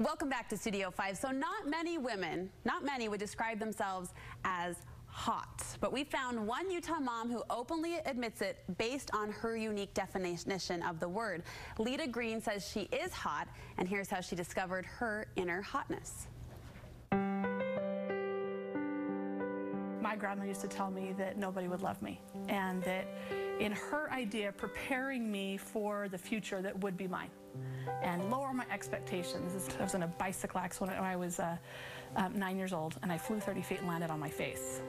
Welcome back to Studio 5. So not many women, would describe themselves as hot. But we found one Utah mom who openly admits it based on her unique definition of the word. Leta Greene says she is hot, and here's how she discovered her inner hotness. My grandma used to tell me that nobody would love me, and that in her idea, preparing me for the future that would be mine and lower my expectations. I was in a bicycle accident when I was 9 years old, and I flew 30 feet and landed on my face.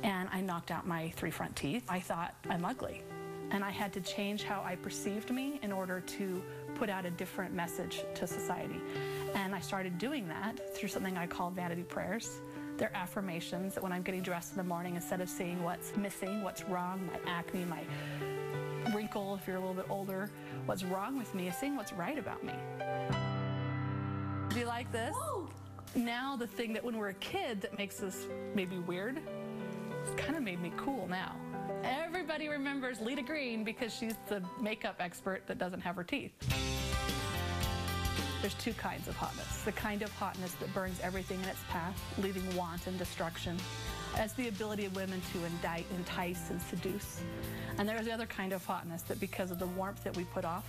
And I knocked out my 3 front teeth. I thought, I'm ugly. And I had to change how I perceived me in order to put out a different message to society. And I started doing that through something I call vanity prayers. They're affirmations that when I'm getting dressed in the morning, instead of seeing what's missing, what's wrong, my acne, my wrinkle, if you're a little bit older, what's wrong with me, is seeing what's right about me. Do you like this? Whoa. Now the thing that when we're a kid that makes us maybe weird, it's kind of made me cool now. Everybody remembers Leta Greene because she's the makeup expert that doesn't have her teeth. There's 2 kinds of hotness. The kind of hotness that burns everything in its path, leaving want and destruction. That's the ability of women to entice and seduce. And there's the other kind of hotness that, because of the warmth that we put off,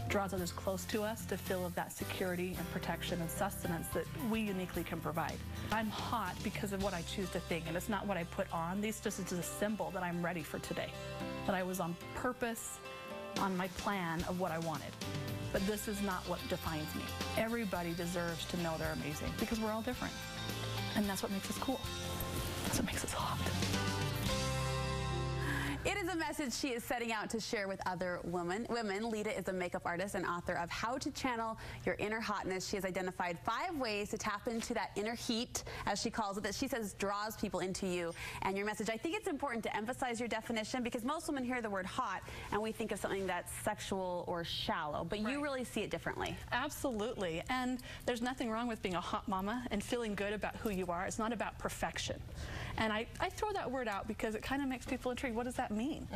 draws others close to us to feel of that security and protection and sustenance that we uniquely can provide. I'm hot because of what I choose to think, and it's not what I put on. This just is a symbol that I'm ready for today, that I was on purpose, on my plan of what I wanted. But this is not what defines me. Everybody deserves to know they're amazing because we're all different. And that's what makes us cool. That's what makes us hot. It is a message she is setting out to share with other women. Leta is a makeup artist and author of How to Channel Your Inner Hotness. She has identified 5 ways to tap into that inner heat, as she calls it, that she says draws people into you and your message. I think it's important to emphasize your definition because most women hear the word hot and we think of something that's sexual or shallow, but you really see it differently. Absolutely. And there's nothing wrong with being a hot mama and feeling good about who you are. It's not about perfection. And I throw that word out because it kind of makes people intrigued. What does that mean?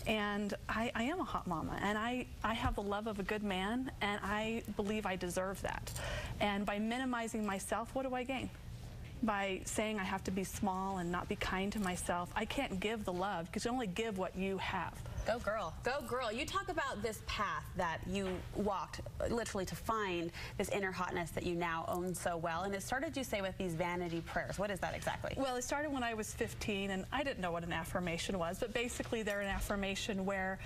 And I am a hot mama, and I have the love of a good man, and I believe I deserve that. And by minimizing myself, what do I gain? By saying I have to be small and not be kind to myself, I can't give the love because you only give what you have. Go girl, go girl. You talk about this path that you walked literally to find this inner hotness that you now own so well, and it started, you say, with these vanity prayers. What is that exactly? Well, it started when I was 15, and I didn't know what an affirmation was, but basically they're an affirmation where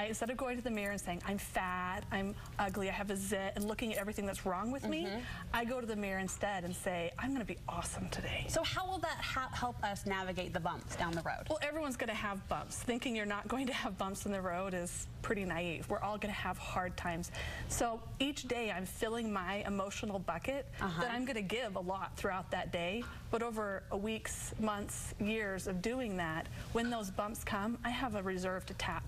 instead of going to the mirror and saying I'm fat, I'm ugly, I have a zit, and looking at everything that's wrong with me, I go to the mirror instead and say I'm going to be awesome today. So how will that help us navigate the bumps down the road? Well, everyone's going to have bumps. Thinking you're not going to have bumps in the road is pretty naive. We're all going to have hard times. So each day I'm filling my emotional bucket that I'm going to give a lot throughout that day. But over weeks, months, years of doing that, when those bumps come, I have a reserve to tap.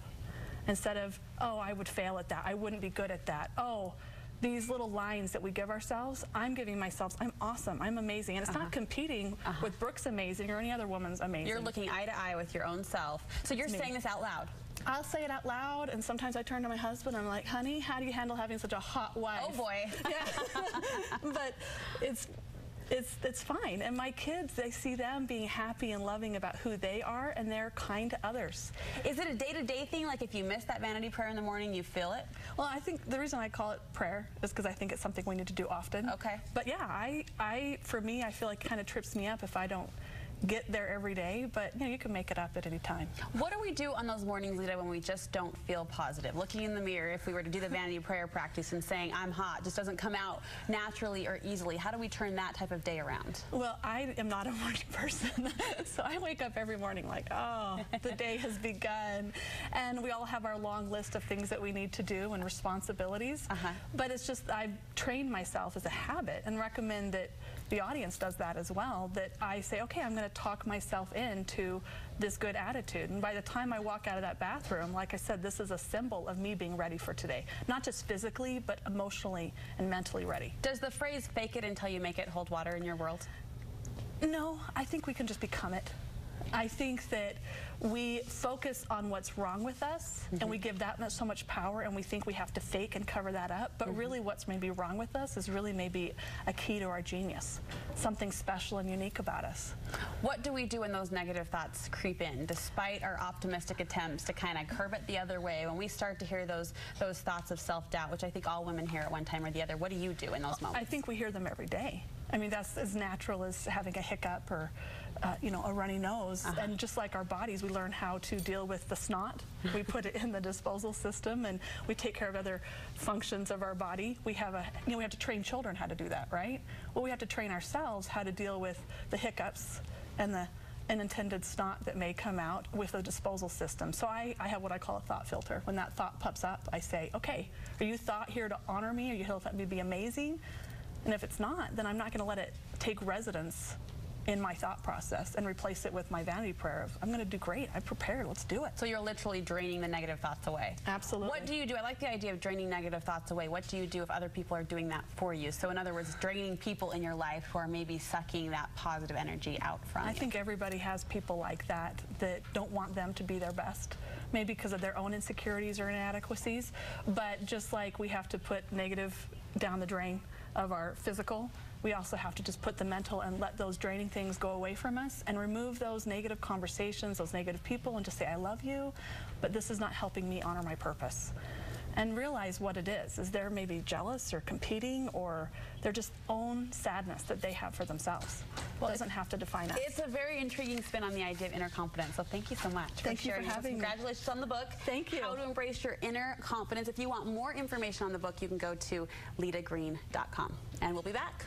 Instead of, oh, I would fail at that. I wouldn't be good at that. Oh, these little lines that we give ourselves, I'm giving myself, I'm awesome, I'm amazing. And it's not competing with Brooke's amazing or any other woman's amazing. You're looking eye to eye with your own self. So you're saying this out loud. I'll say it out loud, and sometimes I turn to my husband and I'm like, honey, how do you handle having such a hot wife? Oh boy. Yeah. But it's fine. And my kids, they see them being happy and loving about who they are, and they're kind to others. Is it a day-to-day thing? Like if you miss that vanity prayer in the morning, you feel it? Well, I think the reason I call it prayer is because I think it's something we need to do often. Okay. But yeah, for me, I feel like it kind of trips me up if I don't get there every day, but you know, you can make it up at any time. What do we do on those mornings, Leta, when we just don't feel positive? Looking in the mirror, if we were to do the vanity prayer practice and saying I'm hot just doesn't come out naturally or easily. How do we turn that type of day around? Well, I am not a morning person, so I wake up every morning like, oh, the day has begun. And we all have our long list of things that we need to do and responsibilities. But it's just, I've trained myself as a habit and recommend that the audience does that as well, that I say, okay, I'm going to talk myself into this good attitude. And by the time I walk out of that bathroom, like I said, this is a symbol of me being ready for today. Not just physically, but emotionally and mentally ready. Does the phrase fake it until you make it hold water in your world? No, I think we can just become it. I think that we focus on what's wrong with us, and we give that so much power, and we think we have to fake and cover that up, but really what's maybe wrong with us is really maybe a key to our genius, something special and unique about us. What do we do when those negative thoughts creep in, despite our optimistic attempts to kind of curb it the other way? When we start to hear those thoughts of self-doubt, which I think all women hear at one time or the other, what do you do in those moments? I think we hear them every day. I mean, that's as natural as having a hiccup or, you know, a runny nose. And just like our bodies, we learn how to deal with the snot. We put it in the disposal system, and we take care of other functions of our body. We have we have to train children how to do that, right? Well, we have to train ourselves how to deal with the hiccups and the unintended snot that may come out with the disposal system. So I have what I call a thought filter. When that thought pops up, I say, okay, are you thought here to honor me? Are you here to let me be amazing? And if it's not, then I'm not going to let it take residence in my thought process and replace it with my vanity prayer of, I'm going to do great, I'm prepared, let's do it. So you're literally draining the negative thoughts away. Absolutely. What do you do? I like the idea of draining negative thoughts away. What do you do if other people are doing that for you? So in other words, draining people in your life who are maybe sucking that positive energy out from you. I think everybody has people like that that don't want them to be their best, maybe because of their own insecurities or inadequacies. But just like we have to put negative down the drain of our physical, we also have to just put the mental and let those draining things go away from us and remove those negative conversations, those negative people, and just say, I love you, but this is not helping me honor my purpose. And realize what it is they're maybe jealous or competing, or they're just own sadness that they have for themselves. Well, it doesn't have to define us. It's a very intriguing spin on the idea of inner confidence, so thank you so much for sharing. Thank you for having me. Congratulations on the book. Thank you. How to Embrace Your Inner Confidence. If you want more information on the book, you can go to letagreene.com. And we'll be back.